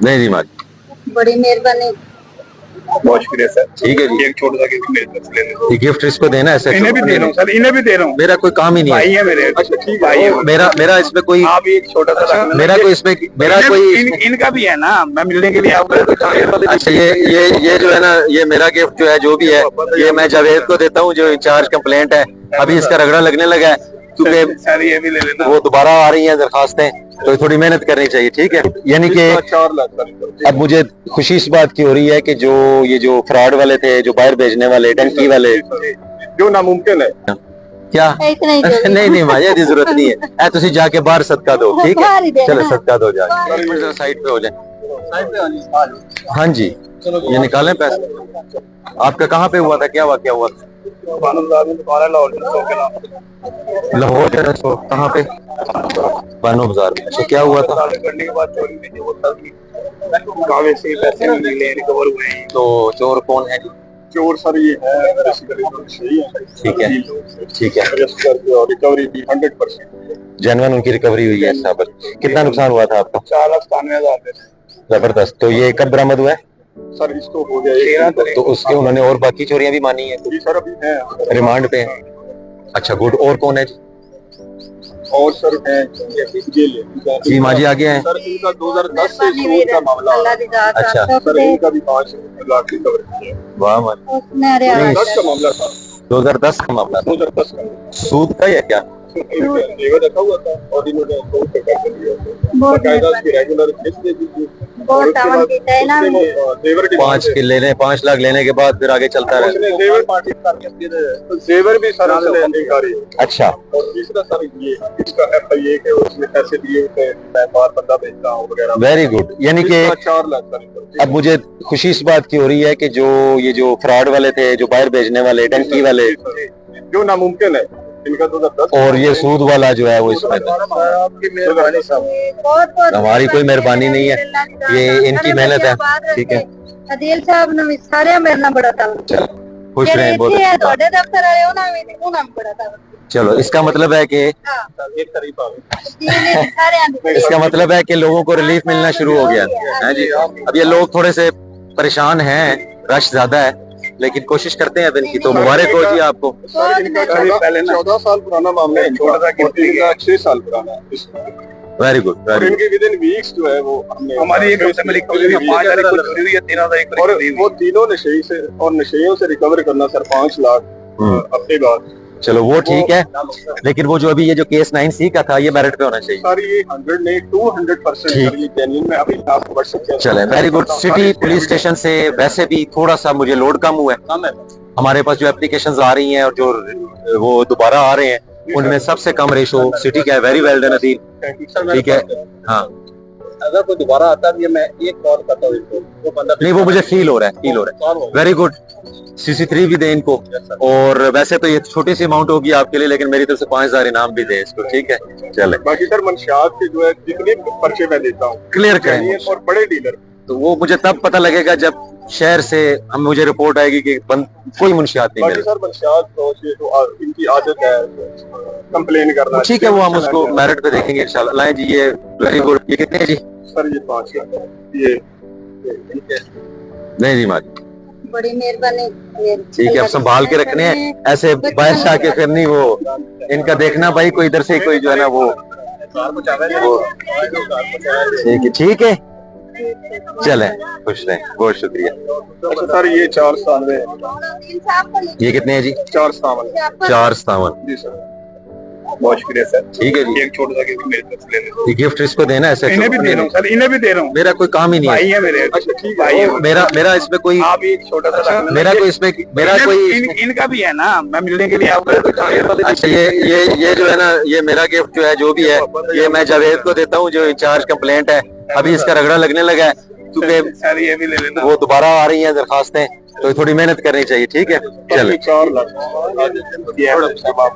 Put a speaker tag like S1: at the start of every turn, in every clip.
S1: नहीं जी माजी,
S2: बड़ी मेहरबानी।
S3: बहुत शुक्रिया सर।
S1: ठीक है जी।
S3: एक छोटा सा गिफ्ट मेरे तरफ से ले लें।
S1: ये गिफ्ट इसको देना है ऐसे?
S3: इन्हें भी दे रहा हूँ सर, इन्हें भी दे रहा हूँ।
S1: मेरा कोई काम ही नहीं
S3: भाई
S1: है।
S3: है मेरे। अच्छा ठीक है।
S1: मेरा मेरा इसमें कोई,
S3: आप भी एक छोटा सा रख लेना।
S1: मेरा कोई इसमें, मेरा कोई
S3: इनका भी है ना, मैं मिलने के लिए आपको।
S1: अच्छा ये जो है ना, ये मेरा गिफ्ट जो है जो भी है, ये मैं जावेद को देता हूँ जो इंचार्ज कंप्लेंट है। अभी इसका रगड़ा लगने लगा है क्योंकि
S3: सर ये भी ले लेना।
S1: वो दोबारा आ रही हैं दरखास्तें, तो थोड़ी मेहनत करनी चाहिए। ठीक है, यानी कि
S3: 4 लाख।
S1: अब मुझे खुशी इस बात की हो रही है कि जो ये जो फ्रॉड वाले थे, जो बाहर भेजने वाले, टंकी वाले,
S3: जो नामुमकिन है
S1: क्या
S2: इतना ही दे दो।
S1: नहीं नहीं माया की जरूरत नहीं है। ऐ तुसी जाके बाहर सदका दो। ठीक
S2: बाहर ही
S1: है,
S2: देना।
S1: चलो सदका दो जाके, साइड पे हो जाए। हाँ जी, ये निकालें पैसे। आपका कहाँ पे हुआ था, क्या वाकया हुआ था? लाहौर के रसो कहाँ पे? बानो बाजार में। अच्छा, क्या हुआ था?
S3: करने के बाद चोरी नहीं होता कि कावे से पैसे नहीं मिले, रिकवर हुए हैं।
S1: तो चोर कौन है?
S3: चोर सर ये है,
S1: ठीक है ठीक है,
S3: रिकवरी भी 100%।
S1: जेन्युइन उनकी रिकवरी हुई है। साबर कितना नुकसान हुआ था आपका?
S3: 4,97,000।
S1: जबरदस्त। तो ये कब बरामद हुआ है?
S3: सर इसको हो गया
S1: तो उसके उन्होंने और बाकी चोरियां भी मानी है?
S3: जी सर अभी है
S1: रिमांड पे है। अच्छा गुड। और कौन है जी?
S3: और सर है जेल
S1: जी माजी आ गया है।
S3: सर इनका 2010 से सूद का मामला है।
S1: अच्छा
S3: सर इनका भी 5 लाख रिकवर किया।
S1: वाह माजी,
S2: उसने अरे
S3: 2010 का मामला था।
S1: 2010 का मामला था।
S3: 2010 का
S1: सूद का या क्या?
S3: जेवर रखा हुआ था और इन्होंने सूद पे कर लिया।
S2: बहुत
S3: बाकायदा उसकी रेगुलर किस्त दे दी।
S2: बहुत टावन की है ना।
S3: जेवर के
S1: 5 के लेने, 5 लाख लेने के बाद फिर आगे चलता रहा।
S3: उसने जेवर पार्टी करके फिर जेवर भी सर उसने इंकारी।
S1: अच्छा,
S3: और तीसरा सर ये इसका FIA के उसने पैसे दिए थे, मैं बाहर बंदा भेजता हूँ वगैरह।
S1: Very good. यानी कि
S3: 4 लाख सर।
S1: अब मुझे खुशी इस बात की हो रही है कि जो ये जो फ्रॉड वाले थे, जो बाहर भेजने वाले, टंकी वाले,
S3: जो नामुमकिन है इनका 2010
S1: और ये सूद वाला जो है वो इसमें
S3: आपकी मेहरबानी साहब।
S2: बहुत बहुत
S1: हमारी कोई मेहरबानी नहीं है, ये इनकी मेहनत है। ठीक है,
S2: अदील साहब ने सारे मेरे नाम बड़ा था।
S1: चलो खुश रहें। बहुत
S2: ਤੁਹਾਡੇ ਦਫ਼ਤਰ ਆਏ ਉਹਨਾਂ ਨੂੰ ਬੜਾ था।
S1: चलो, इसका मतलब है कि
S3: एक तारीफ आ
S1: इसका मतलब है कि लोगों को रिलीफ मिलना शुरू हो गया है जी। अब ये लोग थोड़े से परेशान हैं, रश ज्यादा है, लेकिन कोशिश करते हैं इनकी। तो मुबारक हो जी आपको।
S3: इनका 14 साल पुराना मामला है, छोटा सा 6 साल पुराना।
S1: वेरी गुड,
S3: और इनके विद इन वीक्स जो है वो हमारी एक हफ्ते में रिकवरी हुई है। 5,000 रिकवरी हुई है, 13,000 और वो तीनों नशे से और नशेयों से रिकवर करना सर 5 लाख हफ्ते बाद।
S1: चलो वो ठीक है, लेकिन वो जो अभी ये जो केस 9C का था, ये मेरिट पे होना चाहिए।
S3: सर ये 100 नहीं 200% सर ये जेन्युइन में अभी आपको व्हाट्सएप
S1: चले, very good. City police station से वैसे भी थोड़ा सा मुझे लोड कम हुआ है। हमारे पास जो एप्लीकेशंस आ रही हैं और जो वो दोबारा आ रहे हैं, उनमें सबसे कम रेशो सिटी का है। Very well done Adeel. ठीक है, हाँ
S3: अगर कोई दोबारा आता है मैं एक कॉल करता हूँ इसको, वो बंदा
S1: नहीं, वो मुझे फील हो रहा है। Very good. CC3 भी दे इनको। और वैसे तो ये छोटी सी अमाउंट होगी आपके लिए, लेकिन मेरी तरफ से 5,000 इनाम भी दे इसको। ठीक है, चले।
S3: बाकी सर मंशियात के जो है जितने पर्चे मैं देता हूँ
S1: क्लियर करें
S3: और बड़े डीलर,
S1: तो वो मुझे तब पता लगेगा जब शहर से हम मुझे रिपोर्ट आएगी कि कोई मुंशियात नहीं मिल।
S3: सर मंशियात तो इनकी आदत है कंप्लेन करना।
S1: ठीक है, वो हम उसको मेरिट पे देखेंगे इंशाल्लाह। लाएं जी, ये वेरी गुड। ये कितने हैं जी?
S3: सर ये 5 ये ठीक है।
S1: नहीं जी माजी,
S2: बड़ी मेहरबानी।
S1: ठीक है, अब संभाल के रखने हैं, ऐसे बाहर से आके फिर नहीं वो इनका देखना भाई, कोई इधर से कोई जो है ना वो ठीक है। ठीक है, चले, खुश रहें। बहुत शुक्रिया।
S3: अच्छा सर ये 4 साल में
S1: ये कितने हैं जी?
S3: 457 जी सर। बहुत शुक्रिया सर।
S1: ठीक है जी।
S3: एक छोटा सा गिफ्ट मेरे तरफ से ले लें।
S1: ये गिफ्ट इसको देना है ऐसे?
S3: इन्हें भी दे रहा हूँ सर, इन्हें भी दे रहा हूँ।
S1: मेरा कोई काम ही नहीं
S3: भाई है मेरे। अच्छा ठीक है,
S1: मेरा इसमें कोई,
S3: आप एक छोटा सा
S1: मेरा कोई इसमें, मेरा कोई
S3: इनका भी है ना, मैं मिलने के लिए आपको।
S1: अच्छा, ये जो है ना, ये मेरा गिफ्ट जो है जो भी है, ये मैं जावेद को देता हूँ जो इंचार्ज कंप्लेंट है। अभी इसका रगड़ा लगने लगा है क्योंकि
S3: सर ये भी ले लेना।
S1: वो दोबारा आ रही हैं दरखास्तें, तो थोड़ी मेहनत करनी चाहिए। ठीक है, चले।
S3: 4 लाख।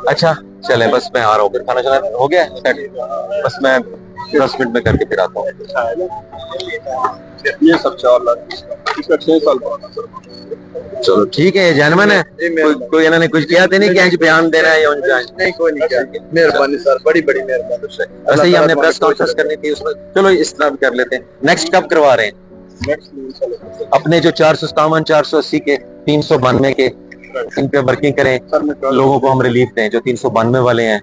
S1: अच्छा चले, बस मैं आ रहा हूँ। फिर खाना शाना हो गया सेट? बस मैं 10 मिनट में करके फिर आता हूँ।
S3: ये सब 4 लाख इसका 6 साल बाद।
S1: चलो ठीक है, जेनवन है, कोई इन्होंने कुछ किया तो नहीं कि आज बयान देना है या उन
S3: नहीं कोई नहीं किया, मेहरबानी सर, बड़ी बड़ी मेहरबानी।
S1: वैसे ही हमने प्रेस कॉन्फ्रेंस करनी थी उसमें, चलो इस तरह कर लेते हैं। नेक्स्ट कब करवा रहे हैं? अपने जो 457, 480 के, 392 के, इन पे वर्किंग करें, लोगों को हम रिलीफ दें। जो 392 वाले हैं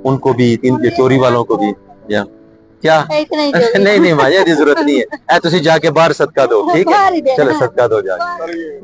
S1: उनको भी, तीन चोरी वालों को भी, या क्या?
S2: इतना ही दो।
S1: नहीं नहीं माया, जरूरत नहीं है। तुसी जाके बाहर सदका दो, ठीक
S2: बाहर ही
S1: है?
S2: देना।
S1: चलो सदका दो जाके।
S3: सर ये